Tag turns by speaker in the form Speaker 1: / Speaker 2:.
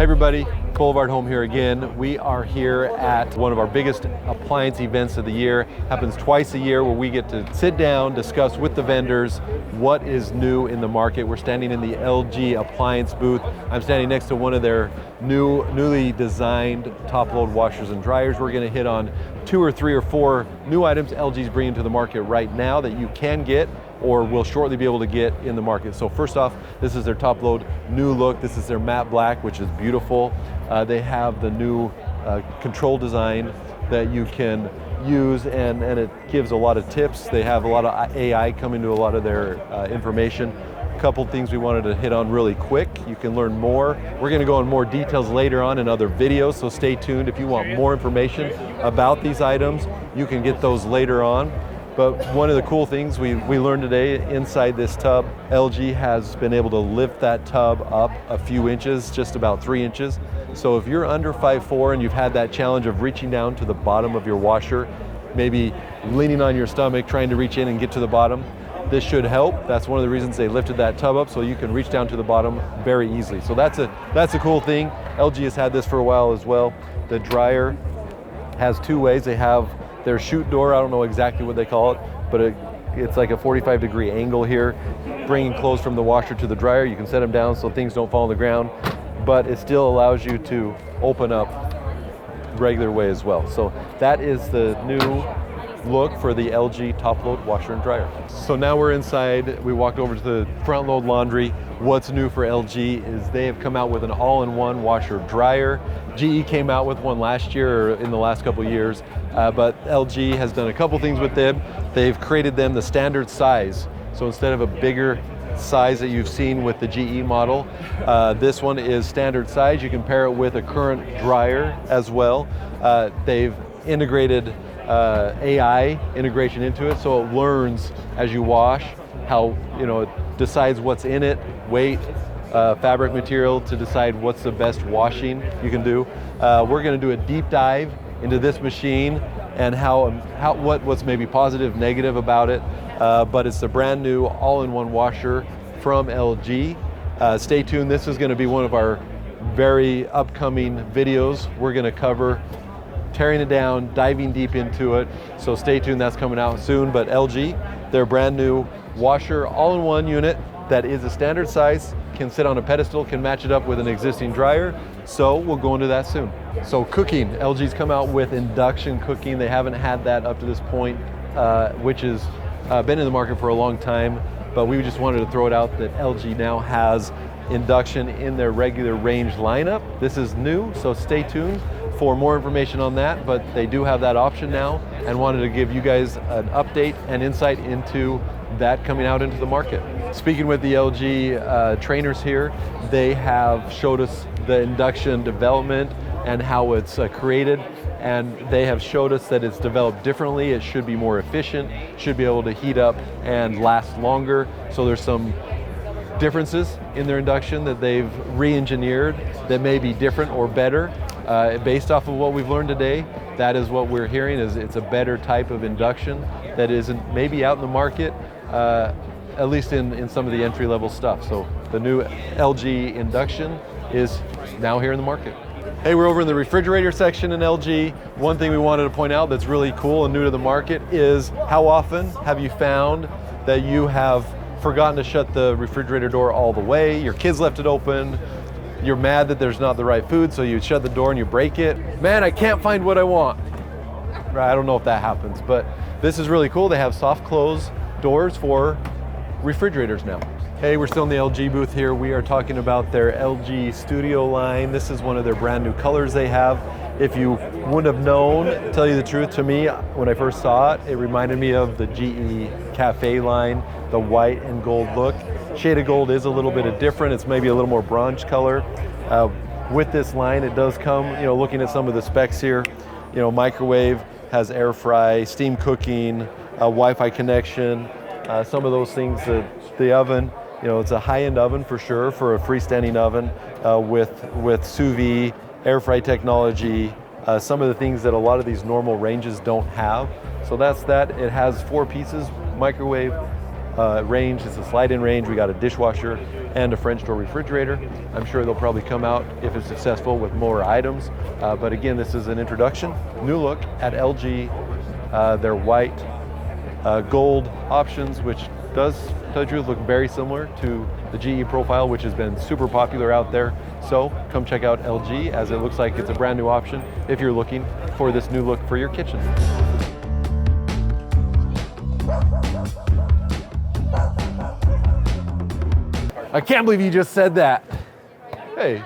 Speaker 1: Hey everybody, BlvdHome here again. We are here at one of our biggest appliance events of the year. Happens twice a year where we get to sit down, discuss with the vendors what is new in the market. We're standing in the LG appliance booth. I'm standing next to one of their newly designed top-load washers and dryers. We're going to hit on 2 or 3 or 4 new items LG's bringing to the market right now that you can get or will shortly be able to get in the market. So first off, this is their top load new look. This is their matte black, which is beautiful. They have the new control design that you can use, and it gives a lot of tips. They have a lot of AI coming to a lot of their information. A couple things we wanted to hit on really quick. You can learn more. We're going to go in more details later on in other videos, so stay tuned. If you want more information about these items, you can get those later on. But one of the cool things we learned today, inside this tub, LG has been able to lift that tub up a few inches, just about 3 inches. So if you're under 5'4" and you've had that challenge of reaching down to the bottom of your washer, maybe leaning on your stomach, trying to reach in and get to the bottom, this should help. That's one of the reasons they lifted that tub up, so you can reach down to the bottom very easily. So that's a cool thing. LG has had this for a while as well. The dryer has 2 ways. They have their chute door, I don't know exactly what they call it, but it's like a 45-degree angle here, bringing clothes from the washer to the dryer. You can set them down so things don't fall on the ground, but it still allows you to open up regular way as well. So that is the new look for the LG top load washer and dryer. So now we're inside. We walked over to the front load laundry. What's new for LG is they have come out with an all-in-one washer dryer. GE came out with one last year, or in the last couple of years, but LG has done a couple things with them. They've created them the standard size. So instead of a bigger size that you've seen with the GE model, this one is standard size. You can pair it with a current dryer as well. They've integrated AI integration into it, so it learns as you wash how, it decides what's in it, weight, fabric material, to decide what's the best washing you can do. We're going to do a deep dive into this machine and what's maybe positive, negative about it. But it's a brand new all-in-one washer from LG. Stay tuned. This is going to be one of our very upcoming videos. We're going to cover tearing it down, diving deep into it. So stay tuned, that's coming out soon. But LG, their brand new washer, all-in-one unit that is a standard size, can sit on a pedestal, can match it up with an existing dryer. So we'll go into that soon. So cooking, LG's come out with induction cooking. They haven't had that up to this point, which has been in the market for a long time. But we just wanted to throw it out that LG now has induction in their regular range lineup. This is new, so stay tuned for more information on that, but they do have that option now, and wanted to give you guys an update and insight into that coming out into the market. Speaking with the LG trainers here, they have showed us the induction development and how it's created, and they have showed us that it's developed differently. It should be more efficient, should be able to heat up and last longer. So there's some differences in their induction that they've re-engineered that may be different or better. Based off of what we've learned today, that is what we're hearing, is it's a better type of induction that isn't maybe out in the market, at least in some of the entry-level stuff. So the new LG induction is now here in the market. Hey, we're over in the refrigerator section in LG. One thing we wanted to point out that's really cool and new to the market is how often have you found that you have forgotten to shut the refrigerator door all the way, your kids left it open, you're mad that there's not the right food, so you shut the door and you break it. Man, I can't find what I want. I don't know if that happens, but this is really cool. They have soft close doors for refrigerators now. Hey, we're still in the LG booth here. We are talking about their LG Studio line. This is one of their brand new colors they have. If you wouldn't have known, to tell you the truth, to me, when I first saw it, it reminded me of the GE Cafe line, the white and gold look. Shade of gold is a little bit different. It's maybe a little more bronze color. With this line, it does come, looking at some of the specs here, microwave, has air fry, steam cooking, Wi-Fi connection, some of those things. The oven, it's a high-end oven for sure, for a freestanding oven with sous vide, air fry technology, some of the things that a lot of these normal ranges don't have. So that's that. It has 4 pieces: microwave, range. It's a slide-in range. We got a dishwasher and a French door refrigerator. I'm sure they'll probably come out, if it's successful, with more items. But again, this is an introduction. New look at LG. Their white gold options, which does, to tell you the truth, look very similar to the GE profile, which has been super popular out there. So come check out LG, as it looks like it's a brand new option if you're looking for this new look for your kitchen. I can't believe you just said that. Hey.